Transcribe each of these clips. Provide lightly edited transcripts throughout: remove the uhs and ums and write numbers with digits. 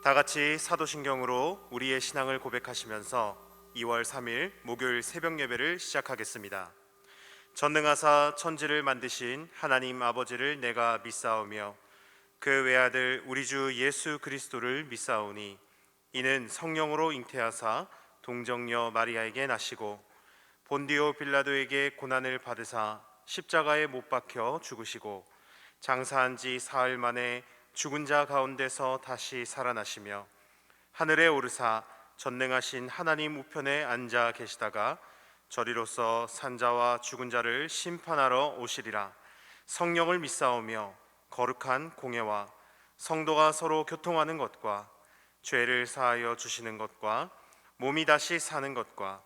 다 같이 사도신경으로 우리의 신앙을 고백하시면서 2월 3일 목요일 새벽 예배를 시작하겠습니다. 전능하사 천지를 만드신 하나님 아버지를 내가 믿사오며 그 외아들 우리 주 예수 그리스도를 믿사오니 이는 성령으로 잉태하사 동정녀 마리아에게 나시고 본디오 빌라도에게 고난을 받으사 십자가에 못 박혀 죽으시고 장사한 지 사흘 만에 죽은 자 가운데서 다시 살아나시며 하늘에 오르사 전능하신 하나님 우편에 앉아 계시다가 저리로서 산자와 죽은 자를 심판하러 오시리라. 성령을 믿사오며 거룩한 공예와 성도가 서로 교통하는 것과 죄를 사하여 주시는 것과 몸이 다시 사는 것과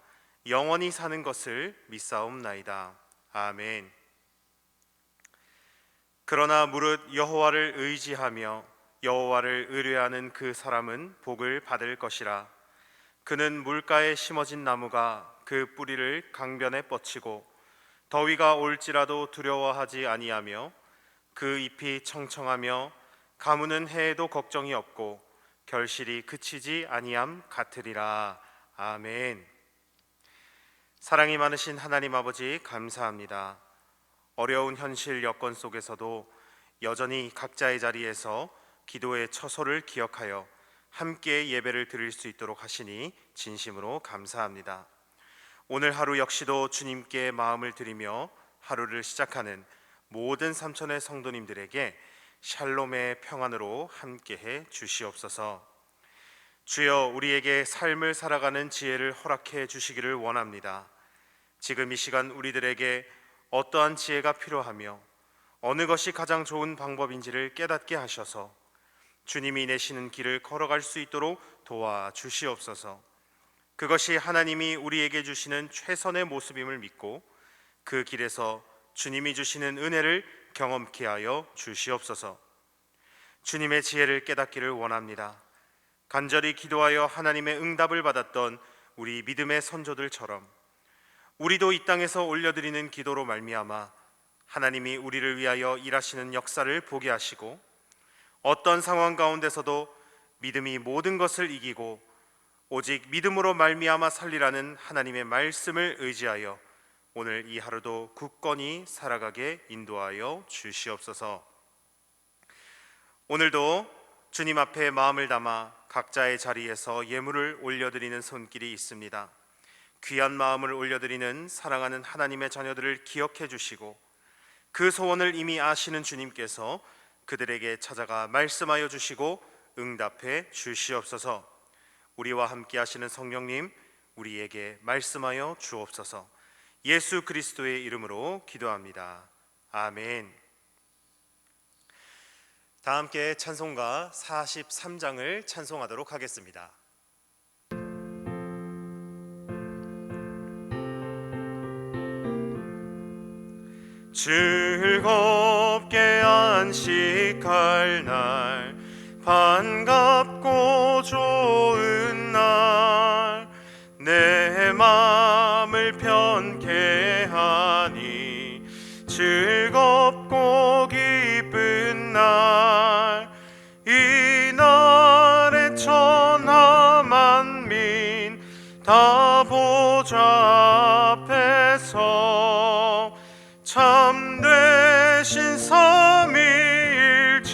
영원히 사는 것을 믿사옵나이다. 아멘. 그러나 무릇 여호와를 의지하며 여호와를 의뢰하는 그 사람은 복을 받을 것이라. 그는 물가에 심어진 나무가 그 뿌리를 강변에 뻗치고 더위가 올지라도 두려워하지 아니하며 그 잎이 청청하며 가무는 해에도 걱정이 없고 결실이 그치지 아니함 같으리라. 아멘. 사랑이 많으신 하나님 아버지 감사합니다. 어려운 현실 여건 속에서도 여전히 각자의 자리에서 기도의 처소를 기억하여 함께 예배를 드릴 수 있도록 하시니 진심으로 감사합니다. 오늘 하루 역시도 주님께 마음을 드리며 하루를 시작하는 모든 삼천의 성도님들에게 샬롬의 평안으로 함께해 주시옵소서. 주여, 우리에게 삶을 살아가는 지혜를 허락해 주시기를 원합니다. 지금 이 시간 우리들에게 어떠한 지혜가 필요하며 어느 것이 가장 좋은 방법인지를 깨닫게 하셔서 주님이 내시는 길을 걸어갈 수 있도록 도와주시옵소서. 그것이 하나님이 우리에게 주시는 최선의 모습임을 믿고 그 길에서 주님이 주시는 은혜를 경험케 하여 주시옵소서. 주님의 지혜를 깨닫기를 원합니다. 간절히 기도하여 하나님의 응답을 받았던 우리 믿음의 선조들처럼 우리도 이 땅에서 올려드리는 기도로 말미암아 하나님이 우리를 위하여 일하시는 역사를 보게 하시고 어떤 상황 가운데서도 믿음이 모든 것을 이기고 오직 믿음으로 말미암아 살리라는 하나님의 말씀을 의지하여 오늘 이 하루도 굳건히 살아가게 인도하여 주시옵소서. 오늘도 주님 앞에 마음을 담아 각자의 자리에서 예물을 올려드리는 손길이 있습니다. 귀한 마음을 올려드리는 사랑하는 하나님의 자녀들을 기억해 주시고 그 소원을 이미 아시는 주님께서 그들에게 찾아가 말씀하여 주시고 응답해 주시옵소서. 우리와 함께 하시는 성령님, 우리에게 말씀하여 주옵소서. 예수 그리스도의 이름으로 기도합니다. 아멘. 다 함께 찬송가 43장을 찬송하도록 하겠습니다. 즐겁게 안식할 날, 반갑고 좋은 날, 내 맘을 편케 하니 즐겁고 기쁜 날, 이 날에 천하 만민 다 보좌 앞에서 참되신 삼위일체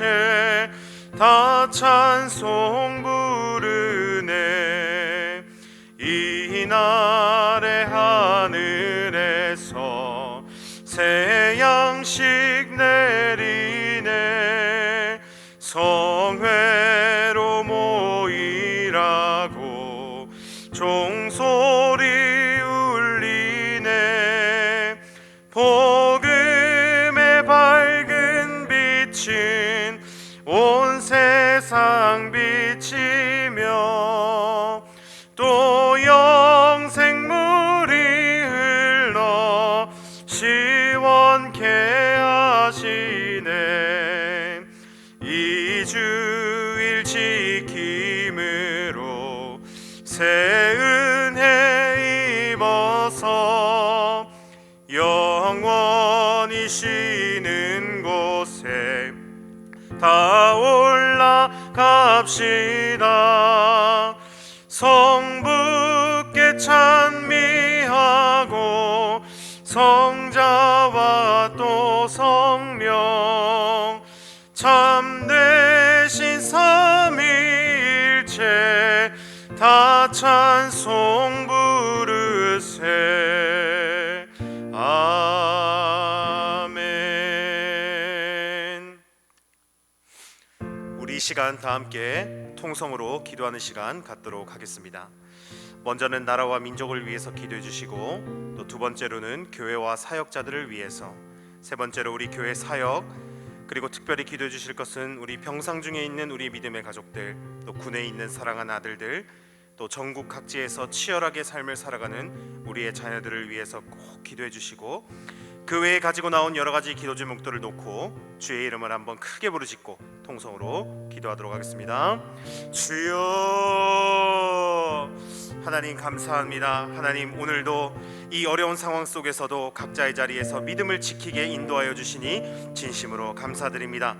다 찬송 부르네. 이 날에 하늘에서 새 양식 내리네. 성회로 모이라고 종소리 울리네. 복음의 밝은 빛은 온 세상 비치며 또 영생물이 흘러 시원케 하시네. 이 주일 지킴으로 새 은혜 입어서 영원히 쉬는 곳에 다 올라갑시다. 성부께 찬미하고 성자와 또 성령 참되신 삼위일체 다 찬송 부르세. 아멘. 우리 이 시간 다 함께 통성으로 기도하는 시간 갖도록 하겠습니다. 먼저는 나라와 민족을 위해서 기도해 주시고, 또 두 번째로는 교회와 사역자들을 위해서, 세 번째로 우리 교회 사역, 그리고 특별히 기도해 주실 것은 우리 병상 중에 있는 우리 믿음의 가족들, 또 군에 있는 사랑하는 아들들, 또 전국 각지에서 치열하게 삶을 살아가는 우리의 자녀들을 위해서 꼭 기도해 주시고, 그 외에 가지고 나온 여러 가지 기도 제목들을 놓고 주의 이름을 한번 크게 부르짖고 통성으로 기도하도록 하겠습니다. 주여, 하나님 감사합니다. 하나님, 오늘도 이 어려운 상황 속에서도 각자의 자리에서 믿음을 지키게 인도하여 주시니 진심으로 감사드립니다.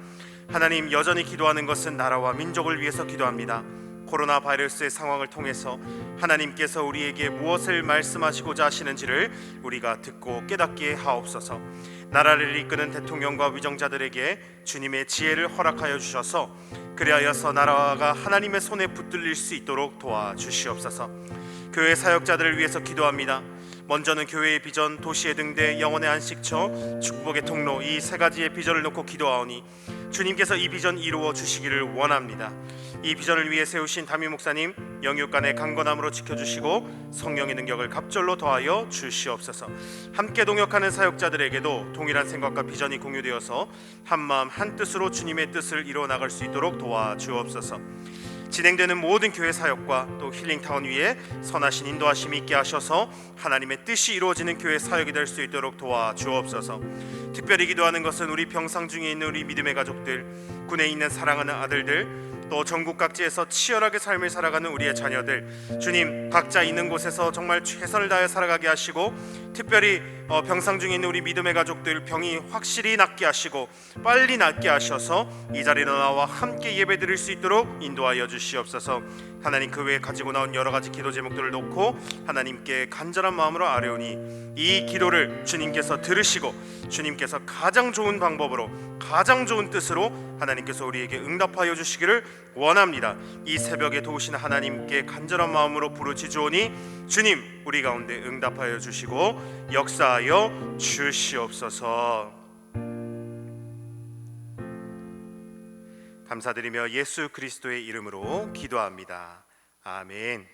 하나님, 여전히 기도하는 것은 나라와 민족을 위해서 기도합니다. 코로나 바이러스의 상황을 통해서 하나님께서 우리에게 무엇을 말씀하시고자 하시는지를 우리가 듣고 깨닫게 하옵소서. 나라를 이끄는 대통령과 위정자들에게 주님의 지혜를 허락하여 주셔서 그리하여서 나라가 하나님의 손에 붙들릴 수 있도록 도와주시옵소서. 교회 사역자들을 위해서 기도합니다. 먼저는 교회의 비전, 도시의 등대, 영혼의 안식처, 축복의 통로, 이 세 가지의 비전을 놓고 기도하오니 주님께서 이 비전 이루어 주시기를 원합니다. 이 비전을 위해 세우신 담임 목사님 영육간의 강건함으로 지켜주시고 성령의 능력을 갑절로 더하여 주시옵소서. 함께 동역하는 사역자들에게도 동일한 생각과 비전이 공유되어서 한마음 한뜻으로 주님의 뜻을 이루어 나갈 수 있도록 도와주옵소서. 진행되는 모든 교회 사역과 또 힐링타운 위에 선하신 인도하심이 있게 하셔서 하나님의 뜻이 이루어지는 교회 사역이 될 수 있도록 도와주옵소서. 특별히 기도하는 것은 우리 병상 중에 있는 우리 믿음의 가족들, 군에 있는 사랑하는 아들들, 또 전국 각지에서 치열하게 삶을 살아가는 우리의 자녀들, 주님 각자 있는 곳에서 정말 최선을 다해 살아가게 하시고, 특별히 병상 중에 있는 우리 믿음의 가족들 병이 확실히 낫게 하시고 빨리 낫게 하셔서 이 자리로 나와 함께 예배드릴 수 있도록 인도하여 주시옵소서. 하나님, 그 외에 가지고 나온 여러 가지 기도 제목들을 놓고 하나님께 간절한 마음으로 아뢰오니 이 기도를 주님께서 들으시고 주님께서 가장 좋은 방법으로 가장 좋은 뜻으로 하나님께서 우리에게 응답하여 주시기를 원합니다. 이 새벽에 도우시는 하나님께 간절한 마음으로 부르짖으오니 주님 우리 가운데 응답하여 주시고 역사하여 주시옵소서. 감사드리며 예수 그리스도의 이름으로 기도합니다. 아멘.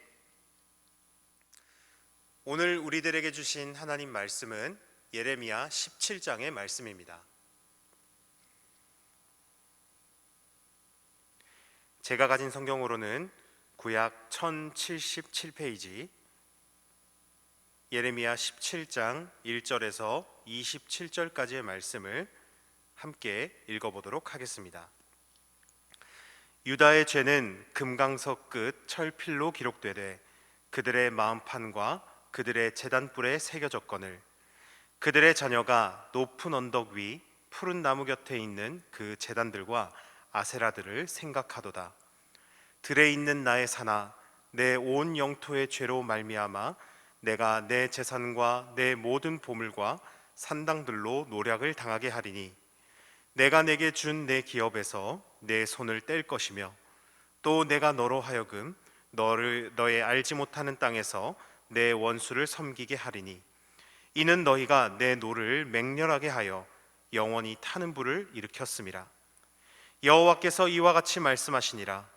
오늘 우리들에게 주신 하나님 말씀은 예레미야 17장의 말씀입니다. 제가 가진 성경으로는 구약 1077페이지 예레미야 17장 1절에서 27절까지의 말씀을 함께 읽어보도록 하겠습니다. 유다의 죄는 금강석 끝 철필로 기록되되 그들의 마음판과 그들의 제단뿔에 새겨졌거늘 그들의 자녀가 높은 언덕 위 푸른 나무 곁에 있는 그 제단들과 아세라들을 생각하도다. 들에 있는 나의 산아, 내 온 영토의 죄로 말미암아 내가 내 재산과 내 모든 보물과 산당들로 노략을 당하게 하리니 내가 내게 준 내 기업에서 내 손을 뗄 것이며 또 내가 너로 하여금 너의 알지 못하는 땅에서 내 원수를 섬기게 하리니 이는 너희가 내 노를 맹렬하게 하여 영원히 타는 불을 일으켰음이라. 여호와께서 이와 같이 말씀하시니라.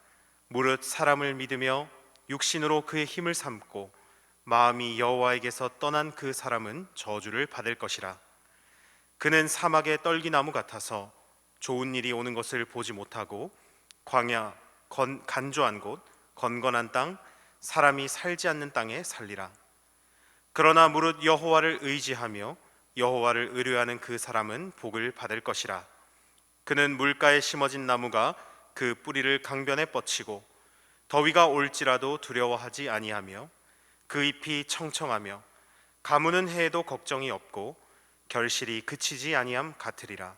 무릇 사람을 믿으며 육신으로 그의 힘을 삼고 마음이 여호와에게서 떠난 그 사람은 저주를 받을 것이라. 그는 사막의 떨기나무 같아서 좋은 일이 오는 것을 보지 못하고 광야, 간조한 곳, 건건한 땅, 사람이 살지 않는 땅에 살리라. 그러나 무릇 여호와를 의지하며 여호와를 의뢰하는 그 사람은 복을 받을 것이라. 그는 물가에 심어진 나무가 그 뿌리를 강변에 뻗치고 더위가 올지라도 두려워하지 아니하며 그 잎이 청청하며 가무는 해에도 걱정이 없고 결실이 그치지 아니함 같으리라.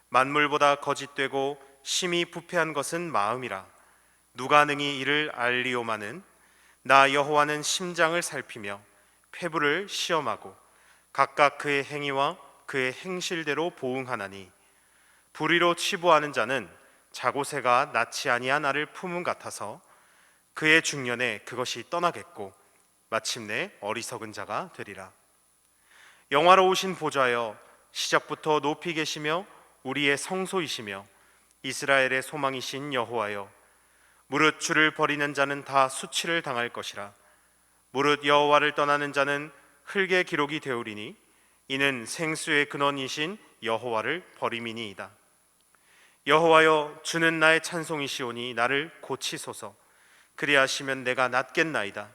만물보다 거짓되고 심히 부패한 것은 마음이라. 누가 능히 이를 알리오마는 나 여호와는 심장을 살피며 폐부를 시험하고 각각 그의 행위와 그의 행실대로 보응하나니 불의로 치부하는 자는 자고새가 낳지 아니한 알을 품은 같아서 그의 중년에 그것이 떠나겠고 마침내 어리석은 자가 되리라. 영화로우신 보좌여, 시작부터 높이 계시며 우리의 성소이시며 이스라엘의 소망이신 여호와여, 무릇 주를 버리는 자는 다 수치를 당할 것이라. 무릇 여호와를 떠나는 자는 흙의 기록이 되오리니 이는 생수의 근원이신 여호와를 버림이니이다. 여호와여, 주는 나의 찬송이시오니 나를 고치소서. 그리하시면 내가 낫겠나이다.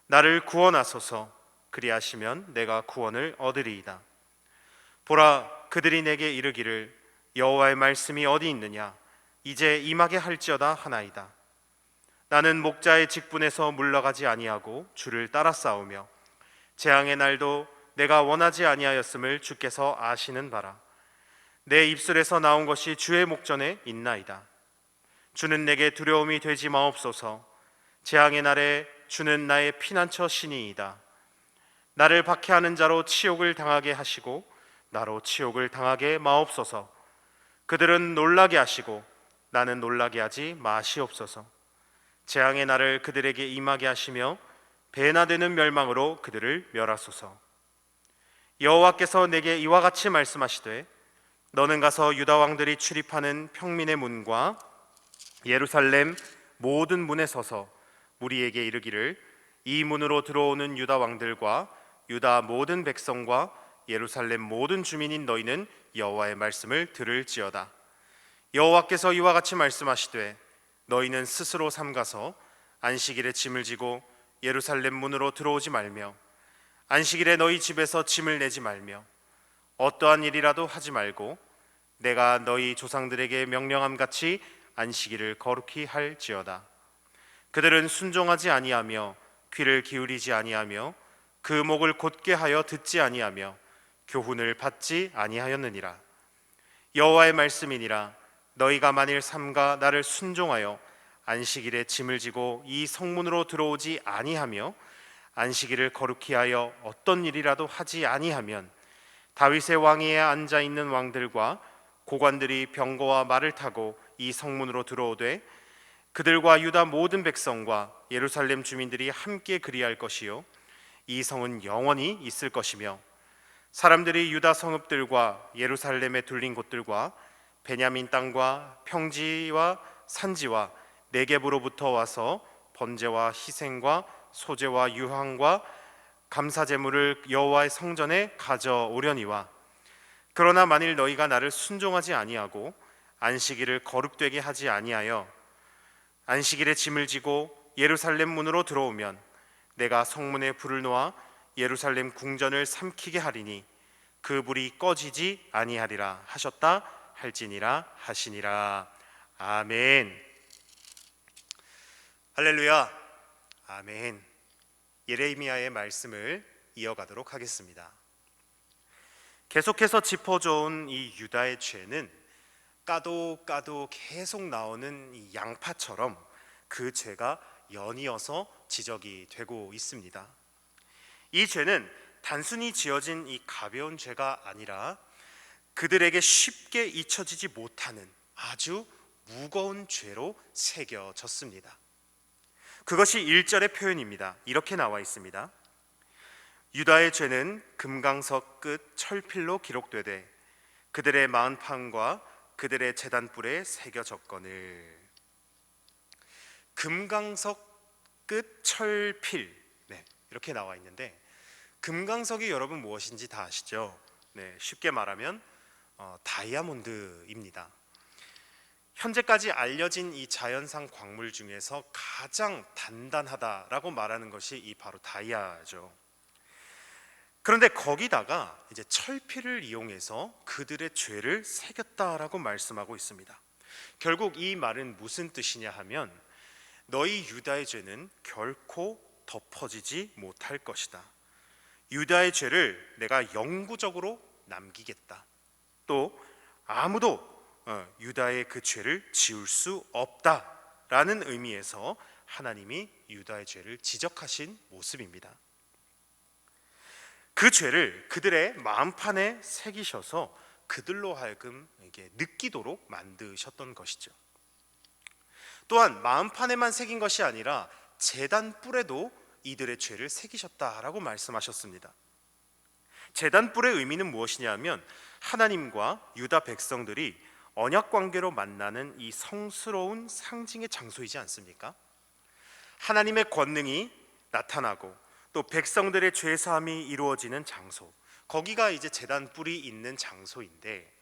나를 구원하소서. 그리하시면 내가 구원을 얻으리이다. 보라, 그들이 내게 이르기를 여호와의 말씀이 어디 있느냐, 이제 임하게 할지어다 하나이다. 나는 목자의 직분에서 물러가지 아니하고 주를 따라 싸우며 재앙의 날도 내가 원하지 아니하였음을 주께서 아시는 바라. 내 입술에서 나온 것이 주의 목전에 있나이다. 주는 내게 두려움이 되지 마옵소서. 재앙의 날에 주는 나의 피난처 신이이다. 나를 박해하는 자로 치욕을 당하게 하시고 나로 치욕을 당하게 마옵소서. 그들은 놀라게 하시고 나는 놀라게 하지 마시옵소서. 재앙의 날을 그들에게 임하게 하시며 배나 되는 멸망으로 그들을 멸하소서. 여호와께서 내게 이와 같이 말씀하시되 너는 가서 유다 왕들이 출입하는 평민의 문과 예루살렘 모든 문에 서서 무리에게 이르기를 이 문으로 들어오는 유다 왕들과 유다 모든 백성과 예루살렘 모든 주민인 너희는 여호와의 말씀을 들을지어다. 여호와께서 이와 같이 말씀하시되 너희는 스스로 삼가서 안식일에 짐을 지고 예루살렘 문으로 들어오지 말며 안식일에 너희 집에서 짐을 내지 말며 어떠한 일이라도 하지 말고 내가 너희 조상들에게 명령함 같이 안식일을 거룩히 할지어다. 그들은 순종하지 아니하며 귀를 기울이지 아니하며 그 목을 곧게 하여 듣지 아니하며 교훈을 받지 아니하였느니라. 여호와의 말씀이니라. 너희가 만일 삼가 나를 순종하여 안식일에 짐을 지고 이 성문으로 들어오지 아니하며 안식일을 거룩히 하여 어떤 일이라도 하지 아니하면 다윗의 왕위에 앉아 있는 왕들과 고관들이 병거와 말을 타고 이 성문으로 들어오되 그들과 유다 모든 백성과 예루살렘 주민들이 함께 그리할 것이요 이 성은 영원히 있을 것이며 사람들이 유다 성읍들과 예루살렘에 둘린 곳들과 베냐민 땅과 평지와 산지와 네겝으로부터 와서 번제와 희생과 소제와 유향과 감사제물을 여호와의 성전에 가져오려니와 그러나 만일 너희가 나를 순종하지 아니하고 안식일을 거룩되게 하지 아니하여 안식일에 짐을 지고 예루살렘 문으로 들어오면 내가 성문에 불을 놓아 예루살렘 궁전을 삼키게 하리니 그 불이 꺼지지 아니하리라 하셨다 할지니라 하시니라. 아멘. 할렐루야. 아멘. 예레미야의 말씀을 이어가도록 하겠습니다. 계속해서 짚어줘온 이 유다의 죄는 까도 계속 나오는 이 양파처럼 그 죄가 연이어서 지적이 되고 있습니다. 이 죄는 단순히 지어진 이 가벼운 죄가 아니라 그들에게 쉽게 잊혀지지 못하는 아주 무거운 죄로 새겨졌습니다. 그것이 1절의 표현입니다. 이렇게 나와 있습니다. 유다의 죄는 금강석 끝 철필로 기록되되 그들의 마흔판과 그들의 제단불에 새겨졌거늘. 금강석 끝 철필, 이렇게 나와 있는데 금강석이 여러분 무엇인지 다 아시죠? 쉽게 말하면 다이아몬드입니다. 현재까지 알려진 이 자연상 광물 중에서 가장 단단하다라고 말하는 것이 이 바로 다이아죠. 그런데 거기다가 이제 철필을 이용해서 그들의 죄를 새겼다라고 말씀하고 있습니다. 결국 이 말은 무슨 뜻이냐 하면 너희 유다의 죄는 결코 덮어지지 못할 것이다. 유다의 죄를 내가 영구적으로 남기겠다. 또 아무도 유다의 그 죄를 지울 수 없다라는 의미에서 하나님이 유다의 죄를 지적하신 모습입니다. 그 죄를 그들의 마음판에 새기셔서 그들로 하여금 이게 느끼도록 만드셨던 것이죠. 또한 마음판에만 새긴 것이 아니라 제단 뿔에도 이들의 죄를 새기셨다라고 말씀하셨습니다. 제단 뿔의 의미는 무엇이냐면 하나님과 유다 백성들이 언약 관계로 만나는 이 성스러운 상징의 장소이지 않습니까? 하나님의 권능이 나타나고 또 백성들의 죄 사함이 이루어지는 장소, 거기가 이제 제단 뿔이 있는 장소인데,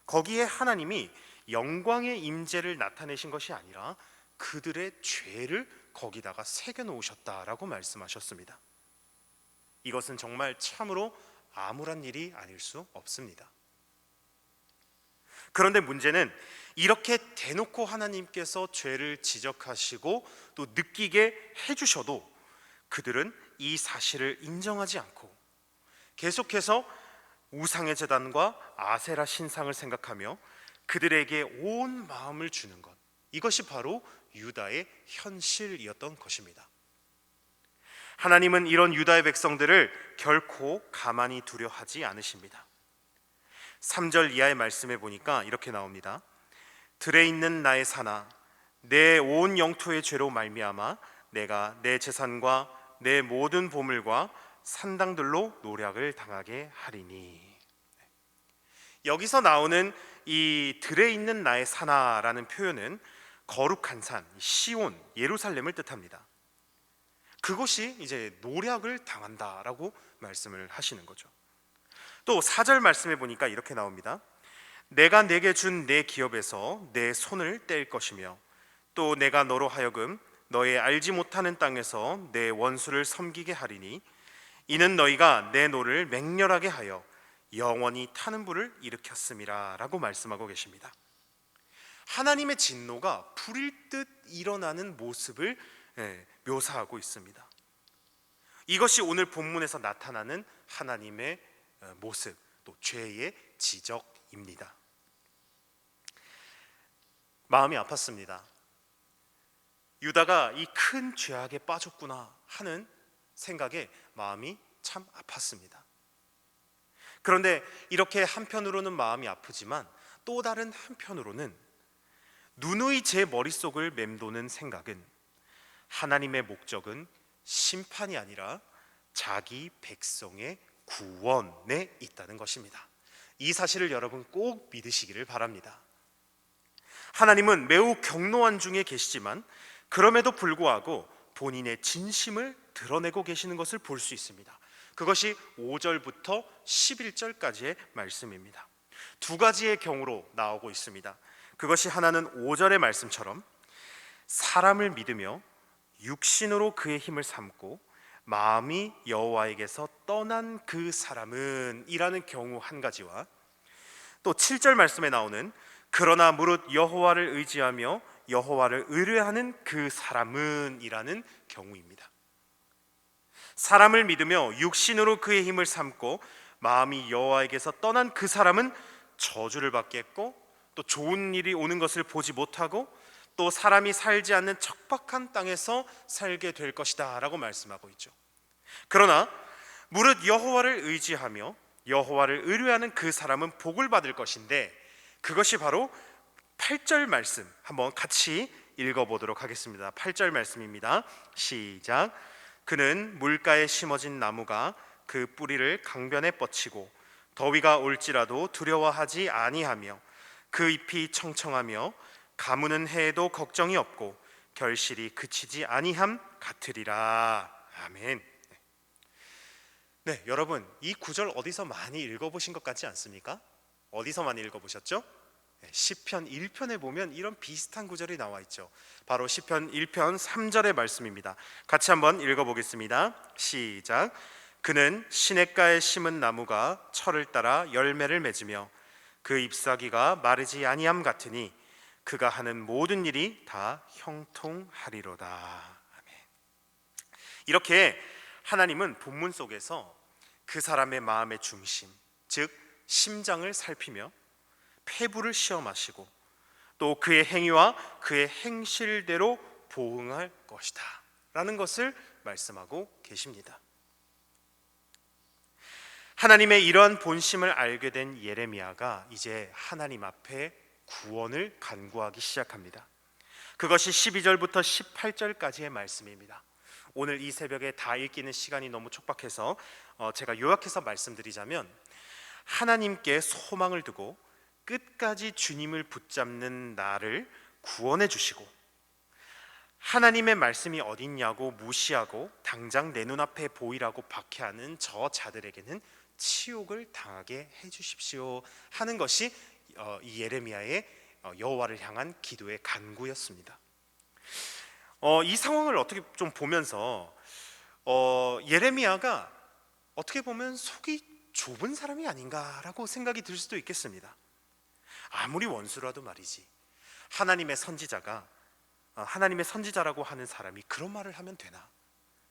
거기에 하나님이 영광의 임재를 나타내신 것이 아니라 그들의 죄를 거기다가 새겨 놓으셨다라고 말씀하셨습니다. 이것은 정말 참으로 암울한 일이 아닐 수 없습니다. 그런데 문제는 이렇게 대놓고 하나님께서 죄를 지적하시고 또 느끼게 해주셔도 그들은 이 사실을 인정하지 않고 계속해서 우상의 제단과 아세라 신상을 생각하며 그들에게 온 마음을 주는 것, 이것이 바로 유다의 현실이었던 것입니다. 하나님은 이런 유다의 백성들을 결코 가만히 두려 하지 않으십니다. 3절 이하의 말씀에 보니까 이렇게 나옵니다. 들에 있는 나의 산아, 내 온 영토의 죄로 말미암아 내가 내 재산과 내 모든 보물과 산당들로 노략을 당하게 하리니. 여기서 나오는 이 들에 있는 나의 산아라는 표현은 거룩한 산 시온 예루살렘을 뜻합니다. 그곳이 이제 노략을 당한다라고 말씀을 하시는 거죠. 또 4절 말씀에 보니까 이렇게 나옵니다. 내가 내게 준 내 기업에서 내 손을 뗄 것이며 또 내가 너로 하여금 너의 알지 못하는 땅에서 내 원수를 섬기게 하리니 이는 너희가 내 노를 맹렬하게 하여 영원히 타는 불을 일으켰음이라 라고 말씀하고 계십니다. 하나님의 진노가 불일 듯 일어나는 모습을 묘사하고 있습니다. 이것이 오늘 본문에서 나타나는 하나님의 모습, 또 죄의 지적입니다. 마음이 아팠습니다. 유다가 이 큰 죄악에 빠졌구나 하는 생각에 마음이 참 아팠습니다. 그런데 이렇게 한편으로는 마음이 아프지만 또 다른 한편으로는 누누이 제 머릿속을 맴도는 생각은 하나님의 목적은 심판이 아니라 자기 백성의 구원에 있다는 것입니다. 이 사실을 여러분 꼭 믿으시기를 바랍니다. 하나님은 매우 경노한 중에 계시지만 그럼에도 불구하고 본인의 진심을 드러내고 계시는 것을 볼 수 있습니다. 그것이 5절부터 11절까지의 말씀입니다. 두 가지의 경우로 나오고 있습니다. 그것이 하나는 5절의 말씀처럼 사람을 믿으며 육신으로 그의 힘을 삼고 마음이 여호와에게서 떠난 그 사람은 이라는 경우 한 가지와, 또 7절 말씀에 나오는 그러나 무릇 여호와를 의지하며 여호와를 의뢰하는 그 사람은 이라는 경우입니다. 사람을 믿으며 육신으로 그의 힘을 삼고 마음이 여호와에게서 떠난 그 사람은 저주를 받겠고 또 좋은 일이 오는 것을 보지 못하고 또 사람이 살지 않는 척박한 땅에서 살게 될 것이다 라고 말씀하고 있죠. 그러나 무릇 여호와를 의지하며 여호와를 의뢰하는 그 사람은 복을 받을 것인데, 그것이 바로 8절 말씀 한번 같이 읽어보도록 하겠습니다. 8절 말씀입니다. 시작. 그는 물가에 심어진 나무가 그 뿌리를 강변에 뻗치고 더위가 올지라도 두려워하지 아니하며 그 잎이 청청하며 가무는 해에도 걱정이 없고 결실이 그치지 아니함 같으리라. 아멘. 네, 여러분 이 구절 어디서 많이 읽어보신 것 같지 않습니까? 어디서 많이 읽어보셨죠? 시편 1편에 보면 이런 비슷한 구절이 나와 있죠. 바로 시편 1편 3절의 말씀입니다. 같이 한번 읽어보겠습니다. 시작. 그는 시냇가에 심은 나무가 철을 따라 열매를 맺으며 그 잎사귀가 마르지 아니함 같으니 그가 하는 모든 일이 다 형통하리로다. 아멘. 이렇게 하나님은 본문 속에서 그 사람의 마음의 중심, 즉 심장을 살피며 폐부를 시험하시고 또 그의 행위와 그의 행실대로 보응할 것이다 라는 것을 말씀하고 계십니다. 하나님의 이러한 본심을 알게 된 예레미야가 이제 하나님 앞에 구원을 간구하기 시작합니다. 그것이 12절부터 18절까지의 말씀입니다. 오늘 이 새벽에 다 읽기는 시간이 너무 촉박해서 제가 요약해서 말씀드리자면, 하나님께 소망을 두고 끝까지 주님을 붙잡는 나를 구원해 주시고, 하나님의 말씀이 어딨냐고 무시하고 당장 내 눈앞에 보이라고 박해하는 저 자들에게는 치욕을 당하게 해주십시오 하는 것이 이 예레미야의 여호와를 향한 기도의 간구였습니다. 이 상황을 어떻게 좀 보면서 예레미야가 어떻게 보면 속이 좁은 사람이 아닌가라고 생각이 들 수도 있겠습니다. 아무리 원수라도 말이지, 하나님의 선지자라고 하는 사람이 그런 말을 하면 되나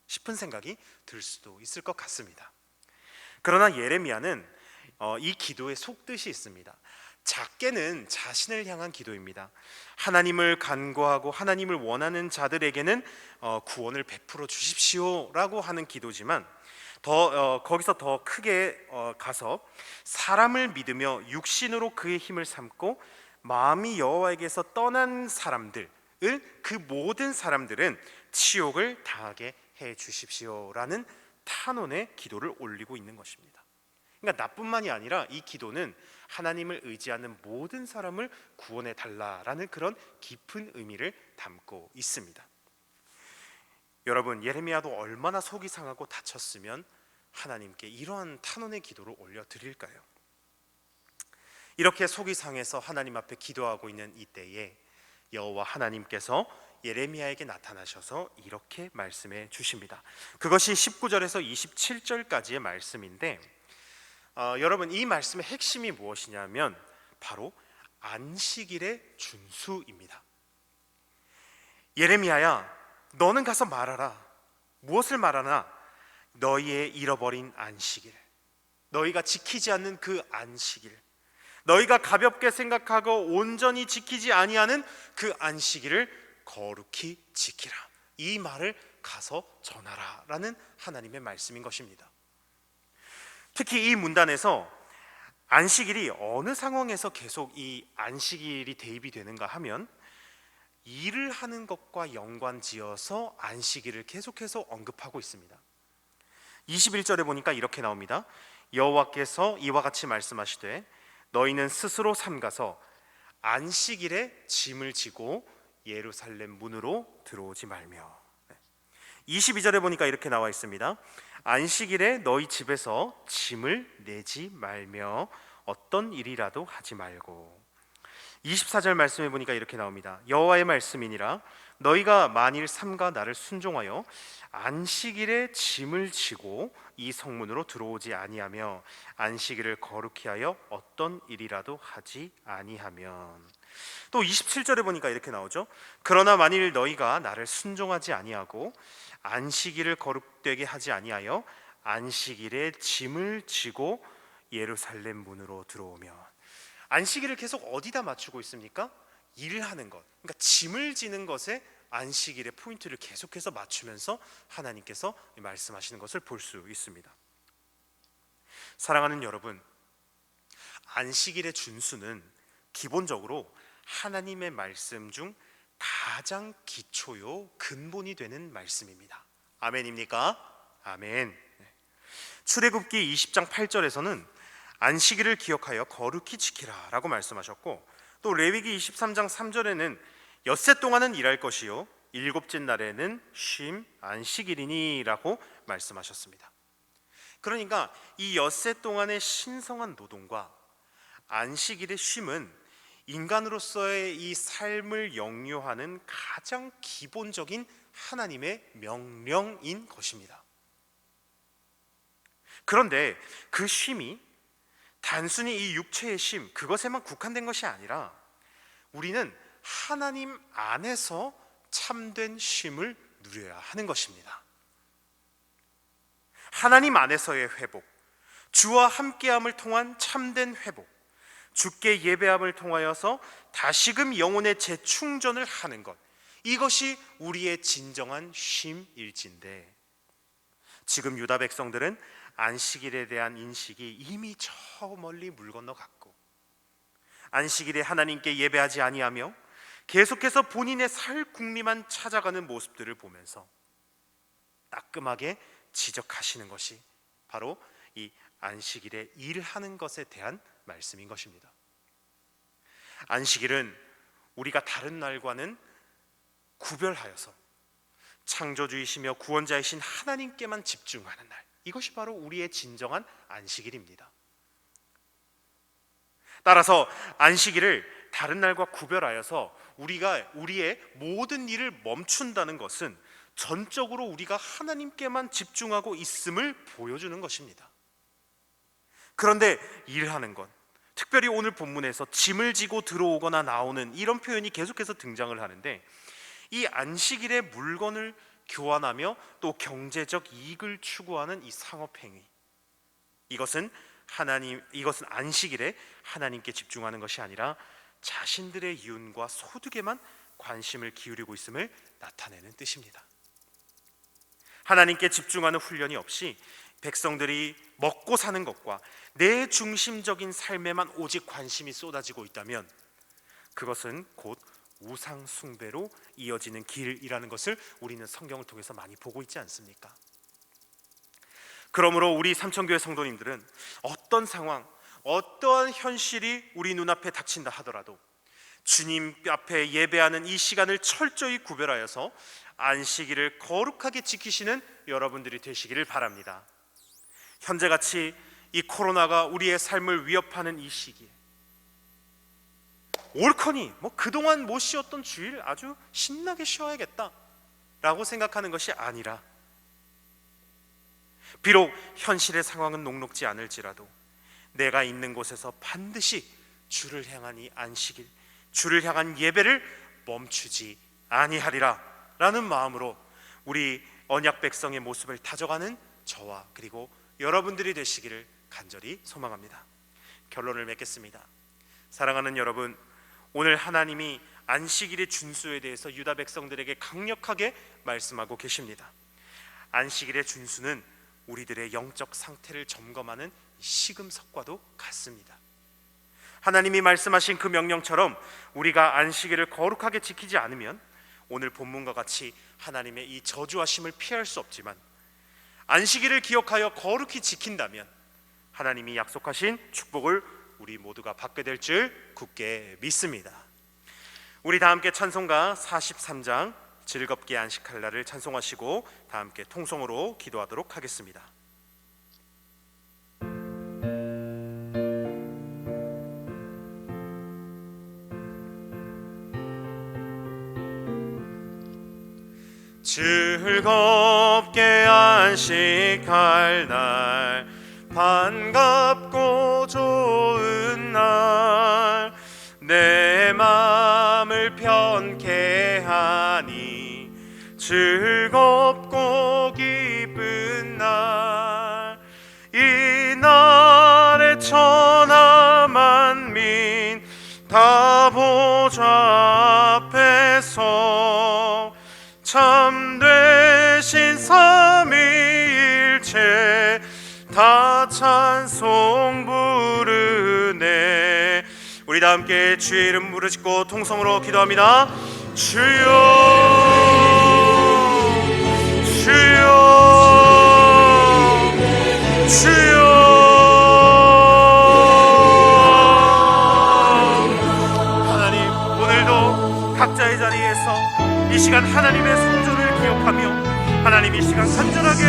싶은 생각이 들 수도 있을 것 같습니다. 그러나 예레미야는 이 기도의 속뜻이 있습니다. 작게는 자신을 향한 기도입니다. 하나님을 간구하고 하나님을 원하는 자들에게는 구원을 베풀어 주십시오라고 하는 기도지만, 거기서 더 크게 가서 사람을 믿으며 육신으로 그의 힘을 삼고 마음이 여호와에게서 떠난 사람들, 그 모든 사람들은 치욕을 당하게 해 주십시오라는 탄원의 기도를 올리고 있는 것입니다. 그러니까 나뿐만이 아니라 이 기도는 하나님을 의지하는 모든 사람을 구원해 달라라는 그런 깊은 의미를 담고 있습니다. 여러분, 예레미야도 얼마나 속이 상하고 다쳤으면 하나님께 이러한 탄원의 기도를 올려드릴까요? 이렇게 속이 상해서 하나님 앞에 기도하고 있는 이때에 여호와 하나님께서 예레미야에게 나타나셔서 이렇게 말씀해 주십니다. 그것이 19절에서 27절까지의 말씀인데, 여러분, 이 말씀의 핵심이 무엇이냐면 바로 안식일의 준수입니다. 예레미야야, 너는 가서 말하라. 무엇을 말하나? 너희의 잃어버린 안식일, 너희가 지키지 않는 그 안식일, 너희가 가볍게 생각하고 온전히 지키지 아니하는 그 안식일을 거룩히 지키라. 이 말을 가서 전하라 라는 하나님의 말씀인 것입니다. 특히 이 문단에서 안식일이 어느 상황에서 계속 이 안식일이 대입이 되는가 하면, 일을 하는 것과 연관지어서 안식일을 계속해서 언급하고 있습니다. 21절에 보니까 이렇게 나옵니다. 여호와께서 이와 같이 말씀하시되 너희는 스스로 삼가서 안식일에 짐을 지고 예루살렘 문으로 들어오지 말며. 22절에 보니까 이렇게 나와 있습니다. 안식일에 너희 집에서 짐을 내지 말며 어떤 일이라도 하지 말고. 24절 말씀에 보니까 이렇게 나옵니다. 여호와의 말씀이니라 너희가 만일 삼가 나를 순종하여 안식일에 짐을 지고 이 성문으로 들어오지 아니하며 안식일을 거룩히 하여 어떤 일이라도 하지 아니하면. 또 27절에 보니까 이렇게 나오죠. 그러나 만일 너희가 나를 순종하지 아니하고 안식일을 거룩되게 하지 아니하여 안식일에 짐을 지고 예루살렘 문으로 들어오면. 안식일을 계속 어디다 맞추고 있습니까? 일하는 것, 그러니까 짐을 지는 것에 안식일의 포인트를 계속해서 맞추면서 하나님께서 말씀하시는 것을 볼 수 있습니다. 사랑하는 여러분, 안식일의 준수는 기본적으로 하나님의 말씀 중 가장 기초요 근본이 되는 말씀입니다. 아멘입니까? 아멘. 출애굽기 20장 8절에서는 안식일을 기억하여 거룩히 지키라 라고 말씀하셨고, 또 레위기 23장 3절에는 엿새 동안은 일할 것이요 일곱째 날에는 쉼 안식일이니 라고 말씀하셨습니다. 그러니까 이 엿새 동안의 신성한 노동과 안식일의 쉼은 인간으로서의 이 삶을 영유하는 가장 기본적인 하나님의 명령인 것입니다. 그런데 그 쉼이 단순히 이 육체의 쉼, 그것에만 국한된 것이 아니라 우리는 하나님 안에서 참된 쉼을 누려야 하는 것입니다. 하나님 안에서의 회복, 주와 함께함을 통한 참된 회복, 주께 예배함을 통하여서 다시금 영혼의 재충전을 하는 것, 이것이 우리의 진정한 쉼일진데, 지금 유다 백성들은 안식일에 대한 인식이 이미 저 멀리 물 건너갔고, 안식일에 하나님께 예배하지 아니하며 계속해서 본인의 살 궁리만 찾아가는 모습들을 보면서 따끔하게 지적하시는 것이 바로 이 안식일에 일하는 것에 대한 말씀인 것입니다. 안식일은 우리가 다른 날과는 구별하여서 창조주이시며 구원자이신 하나님께만 집중하는 날, 이것이 바로 우리의 진정한 안식일입니다. 따라서 안식일을 다른 날과 구별하여서 우리가 우리의 모든 일을 멈춘다는 것은 전적으로 우리가 하나님께만 집중하고 있음을 보여주는 것입니다. 그런데 일하는 것, 특별히 오늘 본문에서 짐을 지고 들어오거나 나오는 이런 표현이 계속해서 등장을 하는데, 이 안식일에 물건을 교환하며 또 경제적 이익을 추구하는 이 상업행위, 이것은 안식일에 하나님께 집중하는 것이 아니라 자신들의 윤과 소득에만 관심을 기울이고 있음을 나타내는 뜻입니다. 하나님께 집중하는 훈련이 없이 백성들이 먹고 사는 것과 내 중심적인 삶에만 오직 관심이 쏟아지고 있다면 그것은 곧 우상 숭배로 이어지는 길이라는 것을 우리는 성경을 통해서 많이 보고 있지 않습니까? 그러므로 우리 삼천교회 성도님들은 어떤 상황, 어떠한 현실이 우리 눈앞에 닥친다 하더라도 주님 앞에 예배하는 이 시간을 철저히 구별하여서 안식일을 거룩하게 지키시는 여러분들이 되시기를 바랍니다. 현재같이 이 코로나가 우리의 삶을 위협하는 이 시기에 옳거니 그동안 못 쉬었던 주일 아주 신나게 쉬어야겠다 라고 생각하는 것이 아니라, 비록 현실의 상황은 녹록지 않을지라도 내가 있는 곳에서 반드시 주를 향한 이 안식일, 주를 향한 예배를 멈추지 아니하리라 라는 마음으로 우리 언약 백성의 모습을 다져가는 저와 그리고 여러분들이 되시기를 간절히 소망합니다. 결론을 맺겠습니다. 사랑하는 여러분, 오늘 하나님이 안식일의 준수에 대해서 유다 백성들에게 강력하게 말씀하고 계십니다. 안식일의 준수는 우리들의 영적 상태를 점검하는 시금석과도 같습니다. 하나님이 말씀하신 그 명령처럼 우리가 안식일을 거룩하게 지키지 않으면 오늘 본문과 같이 하나님의 이 저주하심을 피할 수 없지만, 안식일을 기억하여 거룩히 지킨다면 하나님이 약속하신 축복을 우리 모두가 받게 될 줄 굳게 믿습니다. 우리 다 함께 찬송가 43장 즐겁게 안식할 날을 찬송하시고 다 함께 통성으로 기도하도록 하겠습니다. 즐겁게 안식할 날, 반갑고 좋은 날, 내 맘을 편케 하니 즐겁고 기쁜 날, 이 날에 천하 만민 다 보좌 앞에서 참되신 삼위일체 다 찬송 부르네. 우리 다 함께 주의 이름 부르짖고 통성으로 기도합니다. 주여 주여 주여. 하나님, 오늘도 각자의 자리에서 이 시간 하나님의 성전을 기억하며 하나님 이 시간 간절하게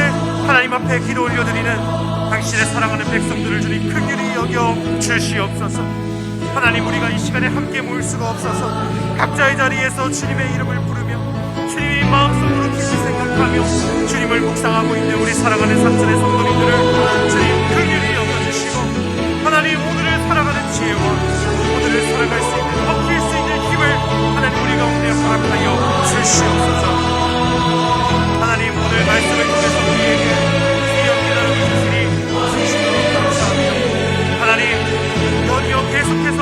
하나님 앞에 기도 올려드리는 당신의 사랑하는 백성들을 주님 긍휼히 여겨 주시옵소서. 하나님, 우리가 이 시간에 함께 모일 수가 없어서 각자의 자리에서 주님의 이름을 부르며 주님이 마음속으로 깊이 생각하며 주님을 묵상하고 있는 우리 사랑하는 삼천의 성도님들을 주님 긍휼히 여겨주시고, 하나님 오늘을 살아가는 지혜와 오늘을 살아갈 수 있는 버틸 수 있는 힘을 하나님 우리 가운데 허락하여 주시옵소서. 하나님, 오늘 말씀을 통해서 우리에게 귀한 깨달음을 주시니 진심으로 감사합니다. 하나님, 연이어 계속해서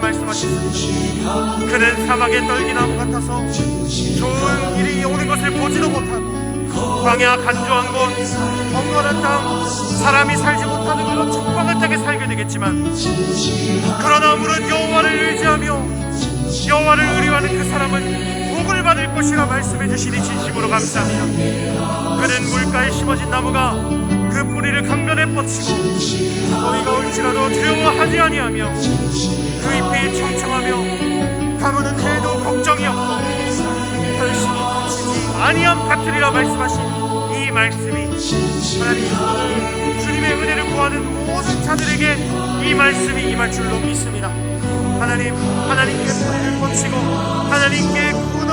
말씀하셨습니다. 그는 사막의 떨기나무 같아서 좋은 일이 오는 것을 보지도 못하고 광야 간조한 곳, 덩건한 땅, 사람이 살지 못하는 그런 척박한 땅에 살게 되겠지만, 그러나 물은 여호와를 의지하며 여호와를 의뢰하는 그 사람은 복을 받을 것이라 말씀해 주시니 진심으로 감사합니다. 그는 물가에 심어진 나무가 그 뿌리를 강변에 뻗치고 더위가 올지라도 두려워하지 아니하며 그 잎이 청청하며 가무는 해도 걱정이 없고 결실이 그치지 아니함 같으리라 말씀하신 이 말씀이 하나님, 주님의 은혜를 구하는 모든 자들에게 이 말씀이 임할 줄로 믿습니다. 하나님, 하나님께 뿌리를 뻗치고 하나님께 구원을